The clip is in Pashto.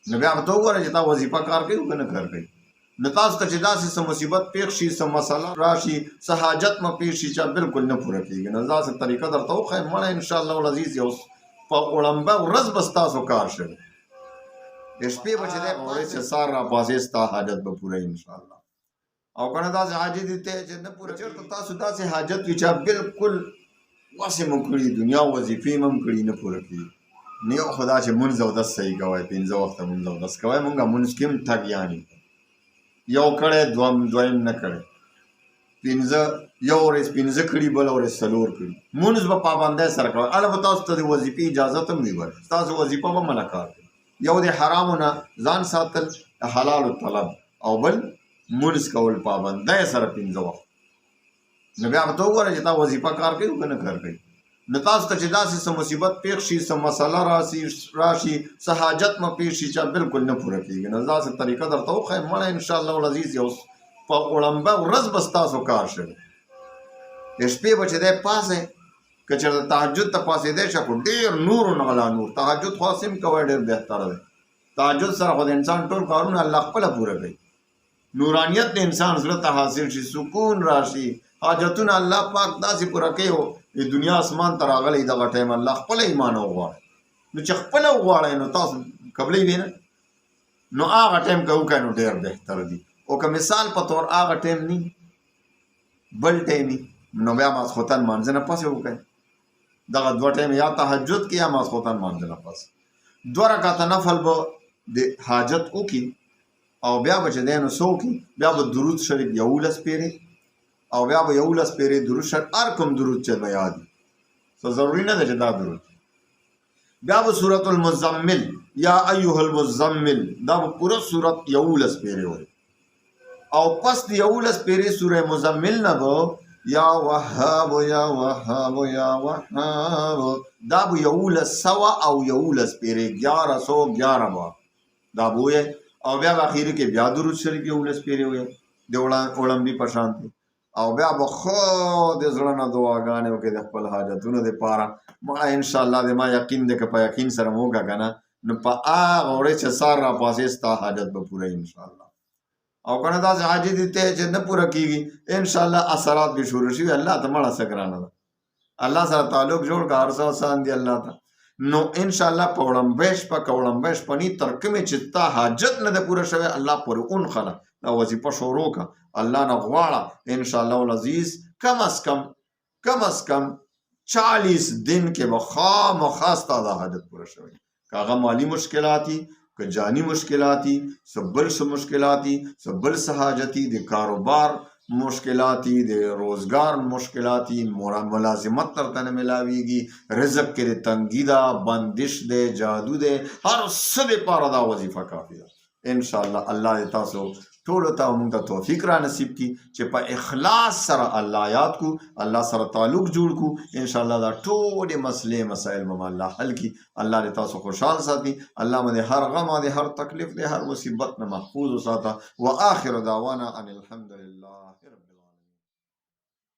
نو بیا به ته وګوره چې تا وظیفه کار کوي که نه کار کوي. نو تاسو ته چې داسې څه مصیبت پېښ شي، څه مسله راشي، څه حاجت مه پېښ شي چې بالکل نه پوره کېږي، نو داسې طریقه درته وښیم مړه انشاءالله العزیز یو په وړمبه ورځ به ستاسو کار شوی. د شپې به چې دی په ورځ چې سهار راپاڅې ستا حاجت به پوره انشاءالله. او که نه داسې حاجت دی چې نه پوره چېرته تاسو داسې حاجت وي چې بالکل وسې مو کړي، دنیا وظیفې مو هم کړي نه پوره کېږي، نو یو خو دا چې مونځ او دس صحیح کوئ، 5 وخته مونځ او دس کوئ. مونږ مونځ کې هم ټګیانې یو کړی دویم نه کړی، 5 یو ورځ 5 کړي، بل ورځ 4 کړي. مونځ به پابندۍ سره کوئ. هله به تاسو ته د وظیفې اجازت هم وي ورکړي، ستاسو وظیفه به منع کار کوي. یو د حرامو نه ځان ساتل، حلالو طلب، او بل مونځ کول پابندۍ سره 5 وخت. نو بیا به ته وګوره چې تا وظیفه کار کوي که نه کار کوي. نو تاسو ته چې داسې څه مصیبت پېښ شي، څه مسله راشي، څه حاجت مه پېښ شي چې بالکل نه پوره کېږي، نو داسې طریقه درته وښیم مړه انشاءالله العزیز یو په وړمبه ورځ به ستاسو کار شوی. د شپې به چې دی پاڅئ، که چېرته تهجد ته پاڅېدی شي خو ډېر نور علا نور، تهجد خو هسې هم کوئ ډېر بهتره دی. تهجد سره خو د انسان ټول کارونه الله خپله پوره کوي، نورانیت د انسان زړه ته حاصل شي، سکون راشي، حاجتونه الله پاک داسې پوره کوي. د دنیا اسمان ته راغلی دغه ټایم الله خپله ایمان وغواړئ، نو چې خپله وغواړئ نو تاسو قبلوي وي نه، نو هغه ټایم که وکړئ نو ډېر بهتر دي. او که مثال په طور هغه ټایم نی بل ټایم وي نو بیا ماسخوتن لمانځه نه پسې وکړئ. دغه 2 ټایم یا تهجد کې یا ماسخوتن لمانځه نه پس 2 رکعته نفل به د حاجت وکړي، او بیا به چې دی نو څه وکړي، بیا به درود شریف 11 پیرې، او بیا به 11 پیرې درود شریف، هر کوم درود چې به یاد وي، څه ضروري نه ده چې دا درود. بیا به سورة المزمل یا ایها المزمل دا به پوره سورت 11 پیرې وایي، او پس د 11 پیرې سوره مزمل نه به یا وهاب یا وهاب یا وهاب دا به 1100 او 11 پیرې 1111 به دا به وایي، او بیا به اخیر کې بیا درود شریف 11 پیرې وایي د وړمبي په شان دی. او بیا به خو د زړه نه دعاګانې وکړي د خپل حاجتونو دپاره. مړه انشاءالله د ما یقین دی که په یقین سره مو وکړه که نه نو په هغه ورځ چې سهار راپاڅې ستا حاجت به پوره انشاءالله. او که نه داسې حاجت دی چې نه پوره کېږي انشاءالله اثرات به شروع شي. الله ته مړه څه ګرانه ده، الله سره تعلق جوړ کړه، هر څه آسان دی الله ته. نو انشاءالله په وړمبۍ شپه که وړمبۍ شپه نی تر کومې چې تا حاجت نه ده پوره شوی الله پورې اونخله دا وظیفه شروع کړه، الله نه غواړه انشاءالله العزیز کم از کم 40 دن کې به خامخا ستا دا حاجت پوره شوی. که هغه مالی مشکلاتی، که جانی مشکلاتی، سبل څه مشکلاتی، سبل څه حاجتي، د کاروبار مشکلاتی، د روزګار مشکلاتی، ملازمت درته نه ملاویږي، رزق کې د تنګي ده، بندش دی، جادو دی، هر څه دپاره دا وظیفه کافي ده. انشاءالله الله دې تاسو ټولو ته موږ ته توفیق را نصیب کړي چې په اخلاص سره الله یاد کو، الله سره تعلق جوړ کو. انشاءالله دا ټولې مسلې مسایل به الله حل کړي. الله دې تاسو خوشحال ساتي، الله مو د هر غم او د هر تکلیف د هر مصیبت نه محفوظ وساته. واخر دعوانا ان الحمد لله رب العالمین.